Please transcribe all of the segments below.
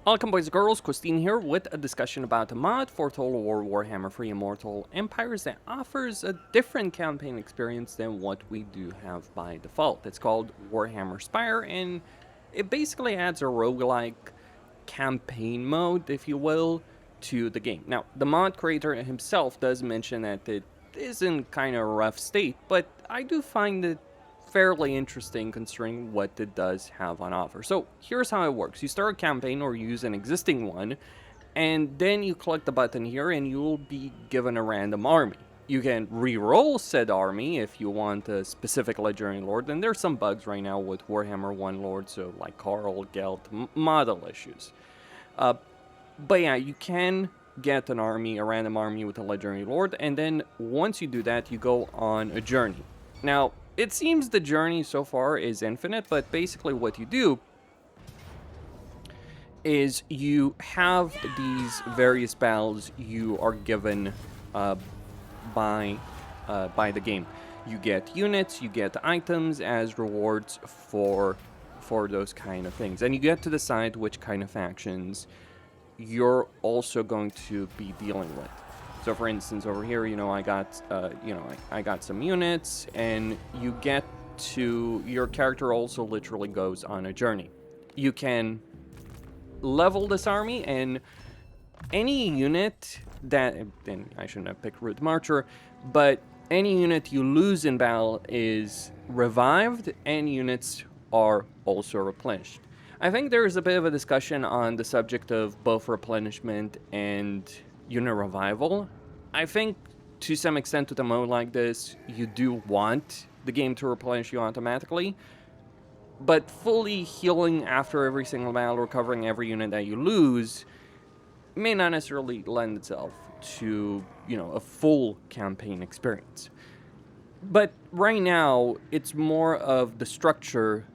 Welcome boys and girls, Costin here with a discussion about a mod for Total War Warhammer 3 Immortal Empires that offers a different campaign experience than what we do have by default. It's called Warhammer Spire, and it basically adds a roguelike campaign mode, if you will, to the game. Now, the mod creator himself does mention that it is in kind of a rough state, but I do find it fairly interesting considering what it does have on offer. So here's how it works. You start a campaign or use an existing one, and then you click the button here and you'll be given a random army. You can re-roll said army if you want a specific legendary lord, and there's some bugs right now with Warhammer 1 lords, so like Karl, Gelt, model issues. But yeah, you can get an army, a random army with a legendary lord, and then once you do that, you go on a journey. Now, it seems the journey so far is infinite, but basically what you do is you have these various battles you are given by the game. You get units, you get items as rewards for those kind of things, and you get to decide which kind of factions you're also going to be dealing with. So for instance, over here, I got, I got some units, and you get to, your character also literally goes on a journey. You can level this army, and any unit that, and I shouldn't have picked Root Marcher, but any unit you lose in battle is revived, and units are also replenished. I think there is a bit of a discussion on the subject of both replenishment and unit revival. I think to some extent with a mode like this, you do want the game to replenish you automatically, but fully healing after every single battle, recovering every unit that you lose, may not necessarily lend itself to, a full campaign experience. But right now, it's more of the structure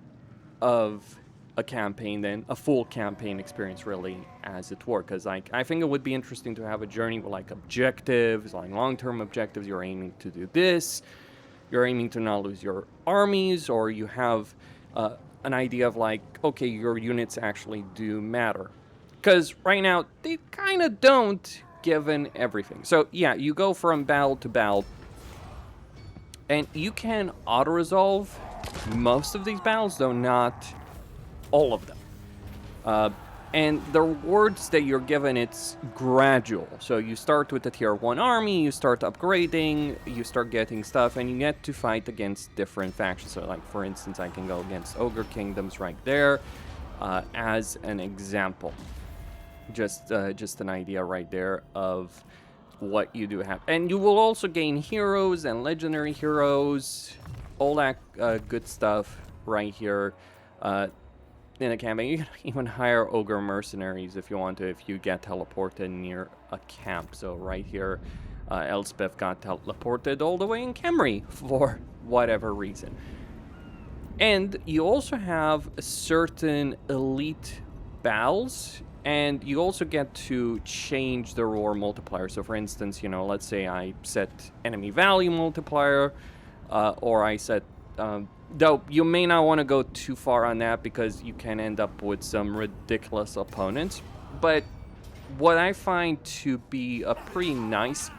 of a campaign than a full campaign experience, really, as it were, because I think it would be interesting to have a journey with like objectives, like long-term objectives. You're aiming to do this, you're aiming to not lose your armies, or you have an idea of like, okay, your units actually do matter, because right now they kind of don't, given everything. So yeah, you go from battle to battle, and you can auto-resolve most of these battles, though not all of them. And the rewards that you're given, it's gradual. So you start with the tier 1 army, you start upgrading, you start getting stuff, and you get to fight against different factions. So like, for instance, I can go against Ogre Kingdoms right there, as an example. Just an idea right there of what you do have. And you will also gain heroes and legendary heroes, all that good stuff right here. In a campaign, you can even hire ogre mercenaries if you want to, if you get teleported near a camp. So right here, Elspeth got teleported all the way in Camry for whatever reason. And you also have certain elite battles, and you also get to change the roar multiplier. So for instance, let's say I set enemy value multiplier, or I set though you may not want to go too far on that because you can end up with some ridiculous opponents. But what I find to be a pretty nice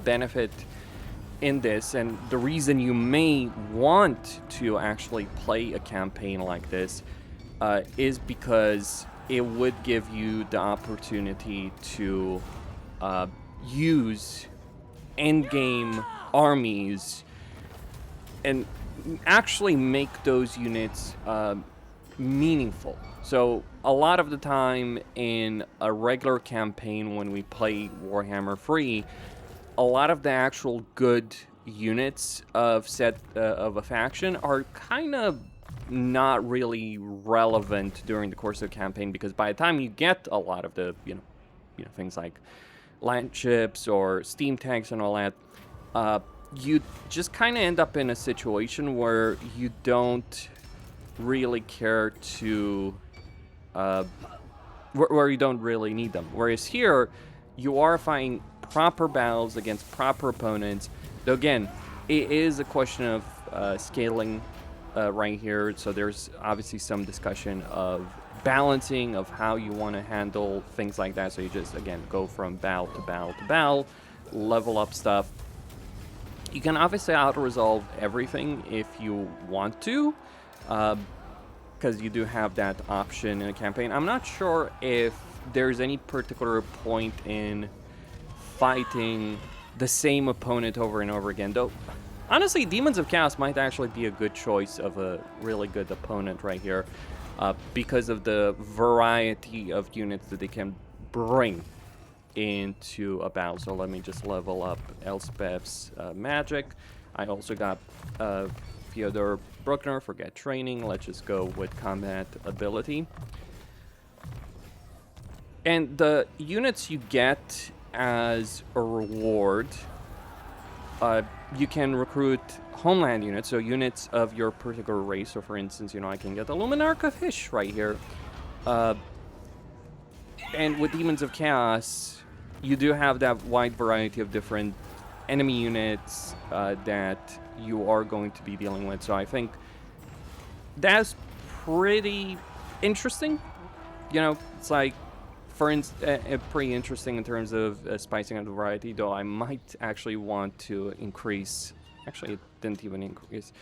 benefit in this, and the reason you may want to actually play a campaign like this, is because it would give you the opportunity to use endgame armies and actually make those units meaningful. So a lot of the time in a regular campaign when we play Warhammer 3, a lot of the actual good units of a faction are kind of not really relevant during the course of the campaign, because by the time you get a lot of the things like land ships or steam tanks and all that, you just kind of end up in a situation where you don't really care to, where you don't really need them. Whereas here, you are fighting proper battles against proper opponents. Though again, it is a question of scaling right here. So there's obviously some discussion of balancing of how you want to handle things like that. So you just, again, go from battle to battle to battle, level up stuff. You can obviously auto-resolve everything if you want to, because you do have that option in a campaign. I'm not sure if there's any particular point in fighting the same opponent over and over again, though. Honestly, Demons of Chaos might actually be a good choice of a really good opponent right here, because of the variety of units that they can bring into a battle. So let me just level up Elspeth's magic. I also got Fyodor Bruckner for get training. Let's just go with combat ability. And the units you get as a reward, you can recruit homeland units, so units of your particular race. So for instance, you know, I can get the Luminarch of Hish right here. And with Demons of Chaos, you do have that wide variety of different enemy units that you are going to be dealing with. So I think that's pretty interesting. You know, it's like, for instance, pretty interesting in terms of spicing up the variety, though I might actually want to increase, actually it didn't even increase,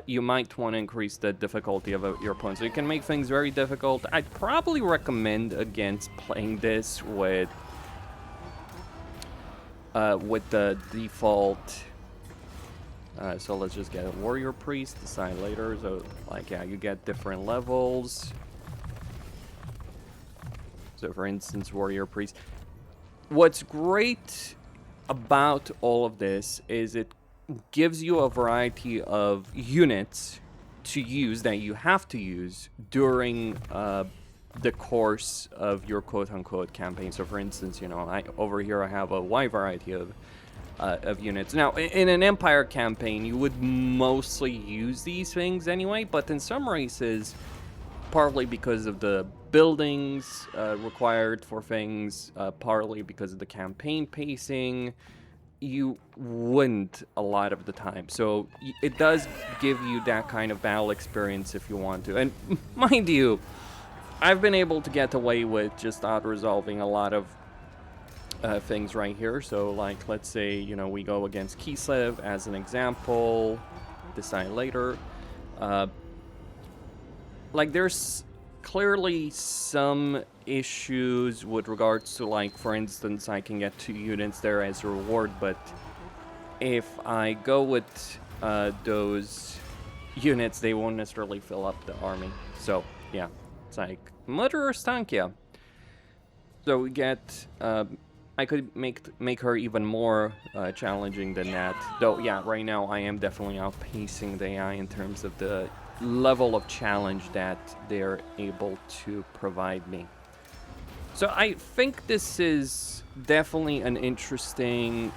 you might want to increase the difficulty of your opponent. So you can make things very difficult. I'd probably recommend against playing this with the default. So let's just get a warrior priest, decide later. So like, yeah, you get different levels. So for instance, warrior priest. What's great about all of this is it gives you a variety of units to use that you have to use during the course of your quote-unquote campaign. So for instance, you know, over here I have a wide variety of units. Now, in an Empire campaign, you would mostly use these things anyway, but in some races, partly because of the buildings required for things, partly because of the campaign pacing, you wouldn't a lot of the time. So it does give you that kind of battle experience if you want to. And mind you, I've been able to get away with just auto-resolving a lot of things right here. So like, let's say, you know, we go against Kislev as an example, decide later. Like, there's clearly some issues with regards to, like, for instance, I can get 2 units there as a reward, but if I go with those units, they won't necessarily fill up the army. So, yeah, it's like, Murderer Stankia. So we get, I could make her even more challenging than that. Though, yeah, right now I am definitely outpacing the AI in terms of the level of challenge that they're able to provide me. So I think this is definitely an interesting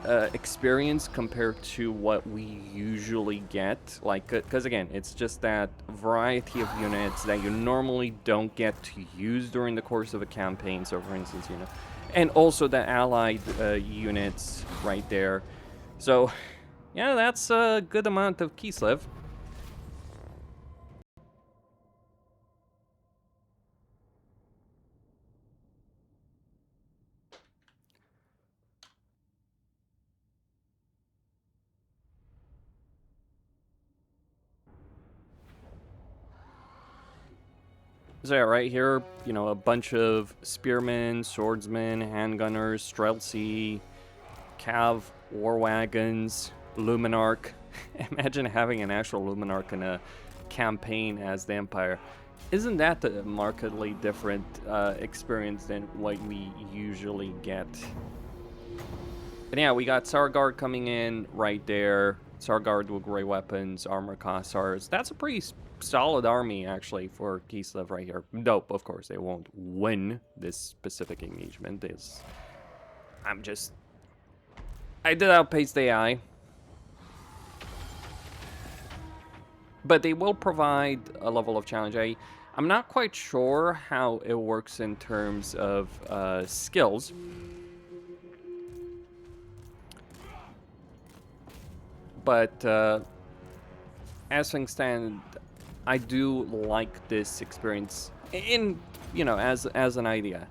experience compared to what we usually get. Like, because again, it's just that variety of units that you normally don't get to use during the course of a campaign. So for instance, you know, and also the allied units right there. So yeah, that's a good amount of Kislev. So yeah, right here, you know, a bunch of spearmen, swordsmen, handgunners, streltsy, cav, war wagons, Luminarch. Imagine having an actual Luminarch in a campaign as the Empire. Isn't that a markedly different experience than what we usually get? And yeah, we got Sargard coming in right there. Sargard with great weapons, armor Kossars. That's a pretty solid army, actually, for Kislev right here. Nope, of course, they won't win this specific engagement. I did outpace the AI. But they will provide a level of challenge. I'm not quite sure how it works in terms of skills. But as things stand, I do like this experience in, you know, as an idea.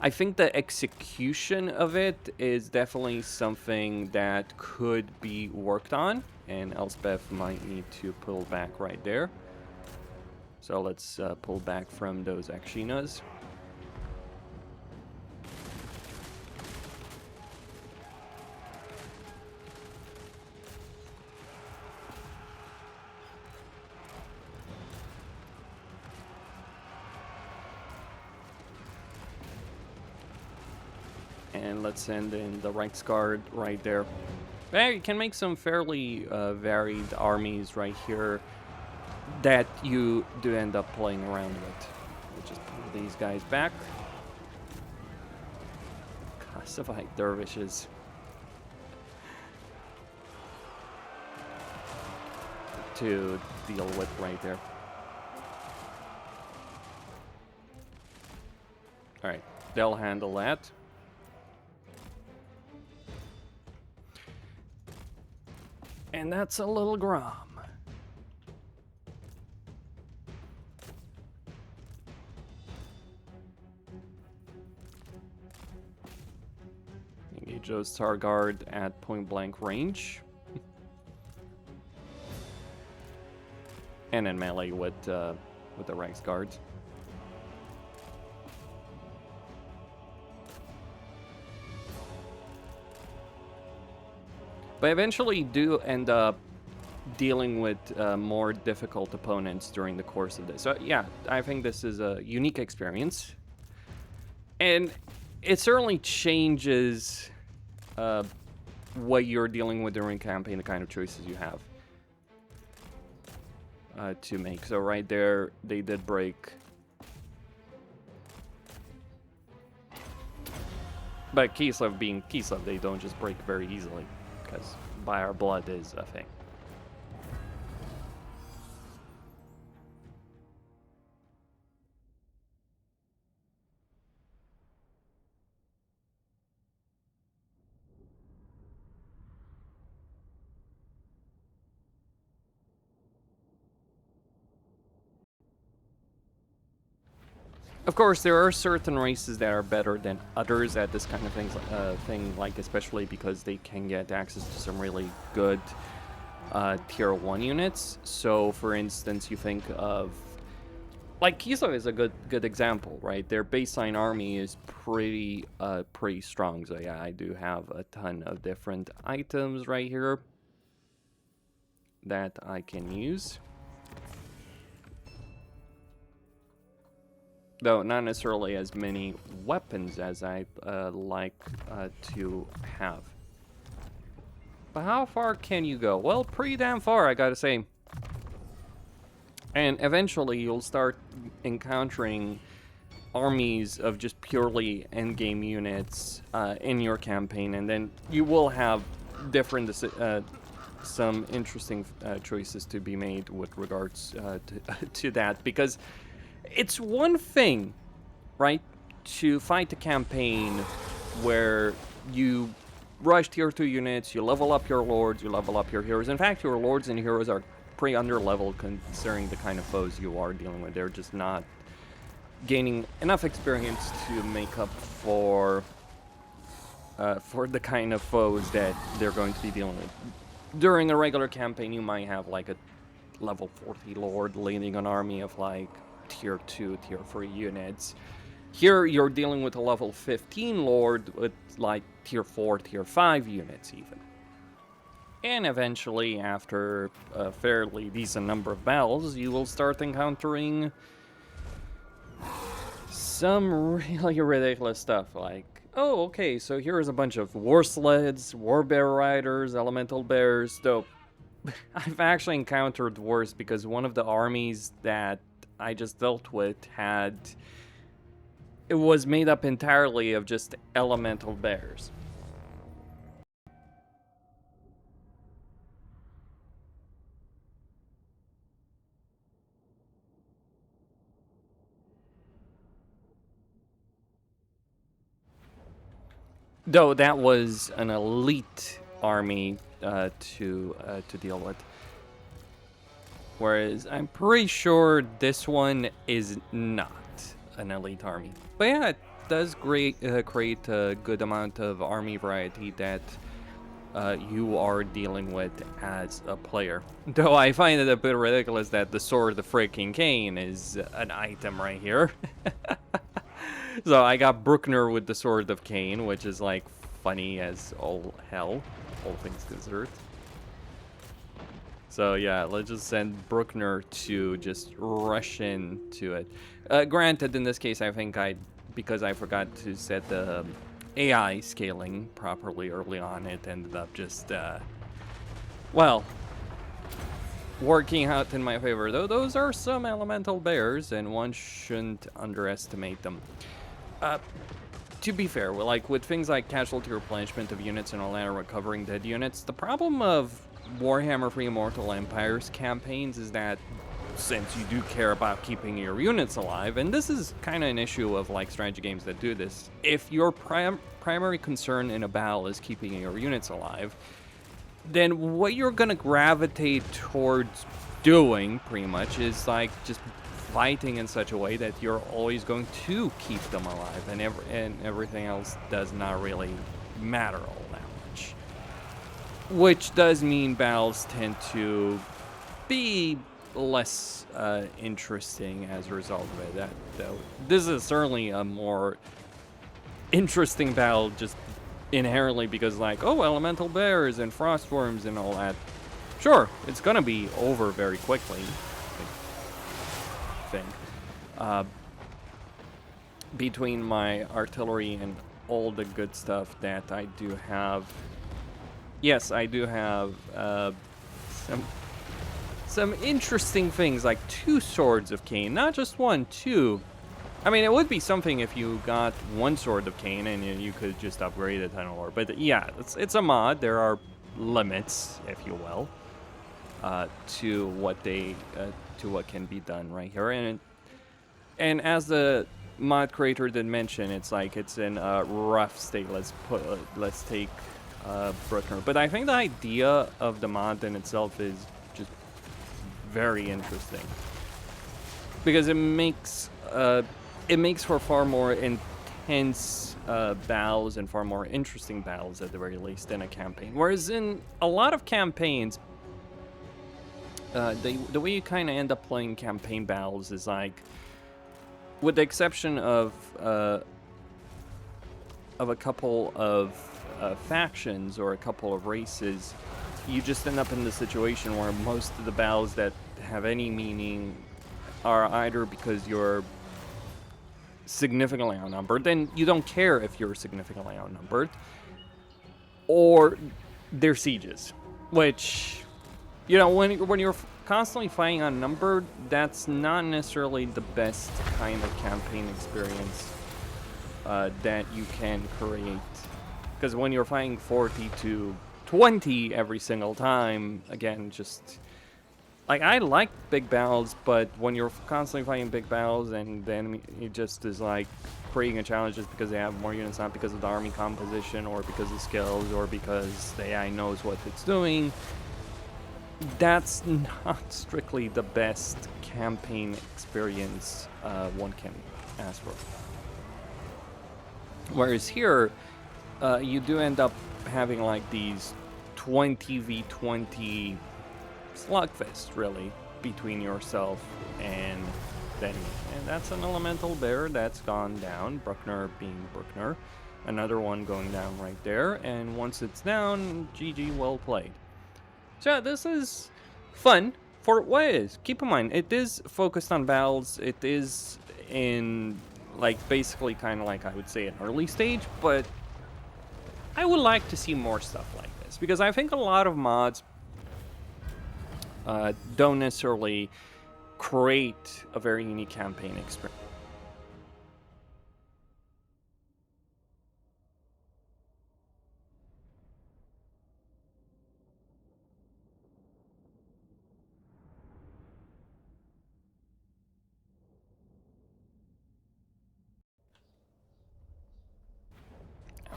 I think the execution of it is definitely something that could be worked on, and Elspeth might need to pull back right there. So let's pull back from those Akshinas. And let's send in the Reichsguard right there. Yeah, you can make some fairly varied armies right here that you do end up playing around with. We'll just pull these guys back. Classified dervishes. To deal with right there. Alright, they'll handle that. And that's a little Grom. Engage those Starguard at point blank range. And then melee with the Reichsguards. But eventually do end up dealing with more difficult opponents during the course of this. So yeah, I think this is a unique experience. And it certainly changes what you're dealing with during campaign, the kind of choices you have to make. So right there, they did break. But Kislev being Kislev, they don't just break very easily. Because by our blood is a thing. Of course, there are certain races that are better than others at this kind of thing, like especially because they can get access to some really good tier 1 units. So, for instance, you think of, like, Kislev is a good example, right? Their baseline army is pretty strong. So yeah, I do have a ton of different items right here that I can use. Though not necessarily as many weapons as I like to have. But how far can you go? Well, pretty damn far, I gotta say. And eventually you'll start encountering armies of just purely endgame units in your campaign, and then you will have different some interesting choices to be made with regards to that, because it's one thing, right, to fight a campaign where you rush tier 2 units, you level up your lords, you level up your heroes. In fact, your lords and heroes are pretty under-leveled considering the kind of foes you are dealing with. They're just not gaining enough experience to make up for the kind of foes that they're going to be dealing with. During a regular campaign, you might have like a level 40 lord leading an army of like tier 2, tier 3 units. Here you're dealing with a level 15 lord with like tier 4, tier 5 units even. And eventually, after a fairly decent number of battles, you will start encountering some really ridiculous stuff, like, oh, okay, so here's a bunch of war sleds, war bear riders, elemental bears. Though I've actually encountered worse, because one of the armies that I just dealt with it was made up entirely of just elemental bears. Though that was an elite army to deal with. Whereas I'm pretty sure this one is not. an elite army. But yeah, it does create a good amount of army variety that you are dealing with as a player. Though I find it a bit ridiculous that the Sword of Freaking Cain is an item right here. So I got Bruckner with the Sword of Cain, which is like funny as all hell, all things considered. So yeah, let's just send Bruckner to just rush into it. Granted, in this case, I think because I forgot to set the AI scaling properly early on, it ended up just, well, working out in my favor. Though those are some elemental bears, and one shouldn't underestimate them. To be fair, like with things like casualty replenishment of units and all that, or recovering dead units, the problem of Warhammer 3 Immortal Empires campaigns is that since you do care about keeping your units alive, and this is kind of an issue of like strategy games that do this, if your primary concern in a battle is keeping your units alive, then what you're gonna gravitate towards doing pretty much is like just fighting in such a way that you're always going to keep them alive, and everything else does not really matter all that much. Which does mean battles tend to be less interesting as a result of it. Though this is certainly a more interesting battle just inherently because, like, oh, elemental bears and frost worms and all that. Sure, it's gonna be over very quickly, I think. Between my artillery and all the good stuff that I do have. Yes, I do have some interesting things, like 2 Swords of Cain, not just 1, 2. I mean, it would be something if you got 1 Sword of Cain and you could just upgrade a ton of lore. But yeah, it's a mod. There are limits, if you will, to what can be done right here. And as the mod creator did mention, it's like it's in a rough state. Let's take Bruckner. But I think the idea of the mod in itself is just very interesting because it makes for far more intense battles and far more interesting battles at the very least in a campaign. Whereas in a lot of campaigns, the way you kind of end up playing campaign battles is like, with the exception of a couple of factions or a couple of races, you just end up in the situation where most of the battles that have any meaning are either because you're significantly outnumbered, then you don't care if you're significantly outnumbered, or they're sieges, which, you know, when you're constantly fighting outnumbered, that's not necessarily the best kind of campaign experience that you can create. Because when you're fighting 40 to 20 every single time, again, just like, I like big battles, but when you're constantly fighting big battles and the enemy it just is like creating a challenge just because they have more units, not because of the army composition or because of skills or because the AI knows what it's doing, that's not strictly the best campaign experience one can ask for. Whereas here, you do end up having like these 20v20 slugfest, really, between yourself and the enemy. And that's an elemental bear that's gone down, Bruckner being Bruckner. Another one going down right there, and once it's down, GG, well played. So yeah, this is fun for what it is. Keep in mind, it is focused on battles. It is in, like, basically kind of like, I would say, an early stage, but I would like to see more stuff like this, because I think a lot of mods don't necessarily create a very unique campaign experience.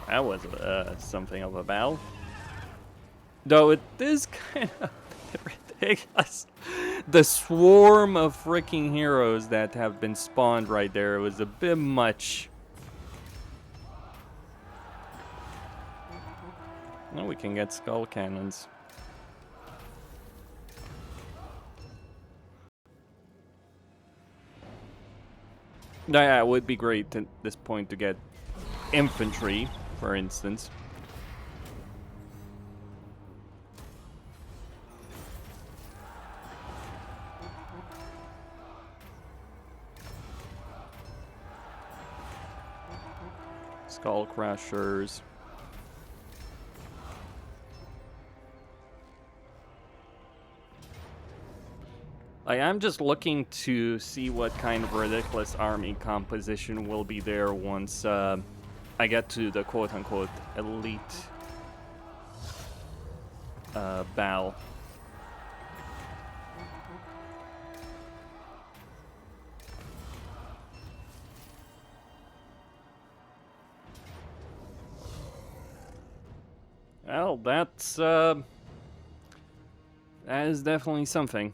That was something of a battle. Though it is kind of ridiculous The swarm of freaking heroes that have been spawned right there was a bit much. Now we can get skull cannons. Yeah, it would be great at this point to get infantry, for instance. Skull crushers. I'm just looking to see what kind of ridiculous army composition will be there once I get to the quote-unquote elite battle. Well, that is definitely something.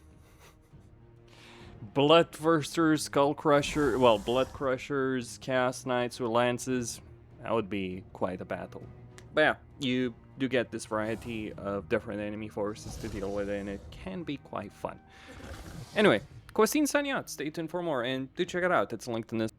Bloodthirsters, Skull Crusher, well, Blood Crushers, Chaos Knights with lances. That would be quite a battle. But yeah, you do get this variety of different enemy forces to deal with, and it can be quite fun. Anyway, Costin signing out. Stay tuned for more, and do check it out. It's linked in this.